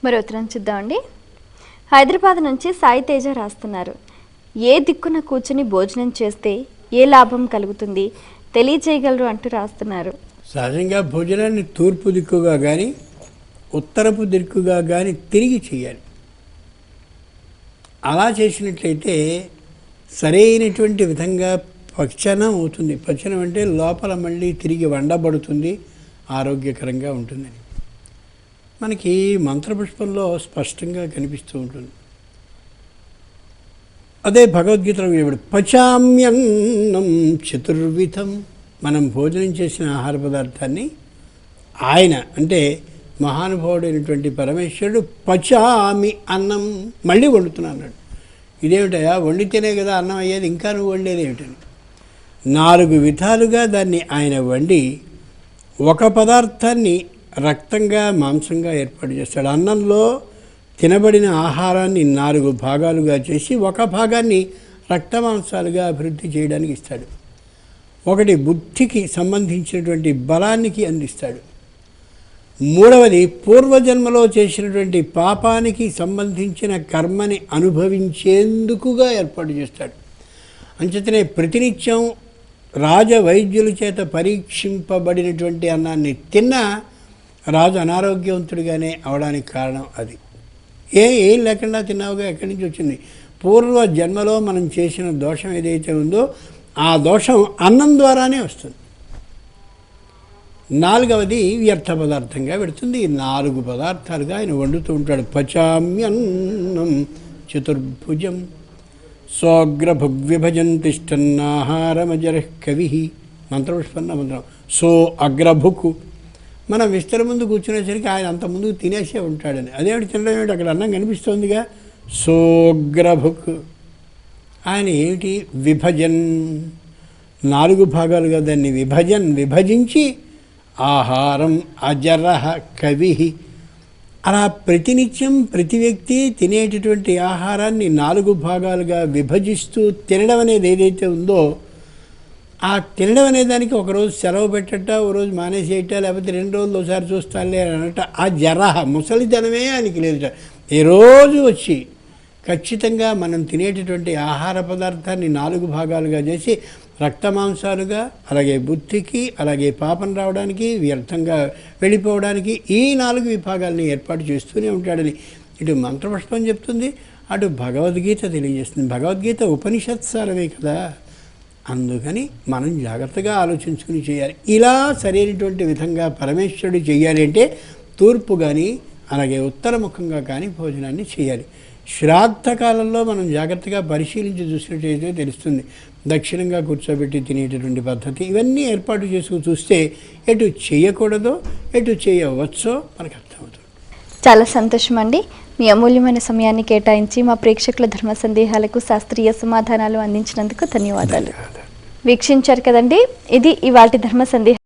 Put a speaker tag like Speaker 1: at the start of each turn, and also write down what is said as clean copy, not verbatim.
Speaker 1: మరో ఉత్తరం చూద్దామండి. హైదరాబాద్ నుంచి సాయి తేజ రాస్తున్నారు. ఏ దిక్కున కూర్చుని భోజనం చేస్తే ఏ లాభం కలుగుతుంది తెలియజేయగలరు అంటూ రాస్తున్నారు.
Speaker 2: సహజంగా భోజనాన్ని తూర్పు దిక్కుగా కానీ ఉత్తరపు దిక్కుగా కానీ తిరిగి చేయాలి. అలా చేసినట్లయితే సరైనటువంటి విధంగా పచనం అవుతుంది. పచనం అంటే లోపల మళ్ళీ తిరిగి వండబడుతుంది, ఆరోగ్యకరంగా ఉంటుందని మనకి మంత్రపుష్పంలో స్పష్టంగా కనిపిస్తూ ఉంటుంది. అదే భగవద్గీతలో ఇప్పుడు పచామ్యన్నం చతుర్విధం. మనం భోజనం చేసిన ఆహార పదార్థాన్ని ఆయన అంటే మహానుభావుడైనటువంటి పరమేశ్వరుడు పచామి అన్నం మళ్ళీ వండుతున్నా అన్నాడు. ఇదేమిటయా, వండితేనే కదా అన్నం అయ్యేది, ఇంకా నువ్వు వండేది ఏమిటని 4 విధాలుగా దాన్ని ఆయన వండి ఒక పదార్థాన్ని రక్తంగా మాంసంగా ఏర్పాటు చేస్తాడు. అన్నంలో తినబడిన ఆహారాన్ని 4 భాగాలుగా చేసి ఒక భాగాన్ని రక్తమాంసాలుగా అభివృద్ధి చేయడానికి ఇస్తాడు. ఒకటి బుద్ధికి సంబంధించినటువంటి బలానికి అందిస్తాడు. 3వది పూర్వజన్మలో చేసినటువంటి పాపానికి సంబంధించిన కర్మని అనుభవించేందుకుగా ఏర్పాటు చేస్తాడు. అంచేతనే ప్రతినిత్యం రాజవైద్యుల చేత పరీక్షింపబడినటువంటి అన్నాన్ని తిన్నా రాజు అనారోగ్యవంతుడిగానే అవడానికి కారణం అది. ఏం లేకుండా తిన్నావుగా, ఎక్కడి నుంచి వచ్చింది? పూర్వ జన్మలో మనం చేసిన దోషం ఏదైతే ఉందో ఆ దోషం అన్నం ద్వారానే వస్తుంది. 4వది వ్యర్థ పదార్థంగా పెడుతుంది. 4 పదార్థాలుగా ఆయన వండుతూ ఉంటాడు. పచామ్యన్నం చతుర్భుజం సోగ్రభుగ్విభజన్ తిష్టన్నాహారమజర కవి. మంత్రపుష్పన్న మంత్రం. సో అగ్రభుక్. మనం విస్తర ముందు కూర్చునేసరికి ఆయన అంత ముందుకు తినేసే ఉంటాడని. అదేమిటి తినడం ఏమిటి, అక్కడ అన్నం కనిపిస్తోందిగా. సోగ్రభుక్. ఆయన ఏమిటి, విభజన్ 4 భాగాలుగా దాన్ని విభజించి ఆహారం అజరహ కవి. అలా ప్రతినిత్యం ప్రతి వ్యక్తి తినేటటువంటి ఆహారాన్ని 4 భాగాలుగా విభజిస్తూ తినడం అనేది ఏదైతే ఉందో ఆ తినడం అనే దానికి ఒకరోజు సెలవు పెట్టట, ఓ రోజు మానేసేయట, లేకపోతే 2 రోజులు ఒకసారి చూస్తానులే అని అనట. ఆ జరహ ముసలితనమే ఆయనకి లేదు. ఏ రోజు వచ్చి ఖచ్చితంగా మనం తినేటటువంటి ఆహార పదార్థాన్ని 4 భాగాలుగా చేసి రక్తమాంసాలుగా, అలాగే బుద్ధికి, అలాగే పాపం రావడానికి, వ్యర్థంగా వెళ్ళిపోవడానికి ఈ 4 విభాగాలని ఏర్పాటు చేస్తూనే ఉంటాడని ఇటు మంత్రపుష్పం చెప్తుంది, అటు భగవద్గీత తెలియజేస్తుంది. భగవద్గీత ఉపనిషత్సారమే కదా. అందుకని మనం జాగ్రత్తగా ఆలోచించుకుని చేయాలి. ఇలా సరైనటువంటి విధంగా పరమేశ్వరుడు చేయాలి అంటే తూర్పు కానీ అలాగే ఉత్తరముఖంగా కానీ భోజనాన్ని చేయాలి. శ్రాద్ధ కాలంలో మనం జాగ్రత్తగా పరిశీలించి చూసినట్టయితే తెలుస్తుంది. దక్షిణంగా కూర్చోబెట్టి తినేటటువంటి పద్ధతి ఇవన్నీ ఏర్పాటు చేసుకుని చూస్తే ఎటు చేయకూడదో ఎటు చేయవచ్చో మనకు అర్థమవుతుంది.
Speaker 1: చాలా సంతోషం అండి. మీ అమూల్యమైన సమయాన్ని కేటాయించి మా ప్రేక్షకుల ధర్మ సందేహాలకు శాస్త్రీయ సమాధానాలు అందించినందుకు ధన్యవాదాలు. వీక్షించారు కదండి, ఇది ఇవాల్టి ధర్మ సందేహం.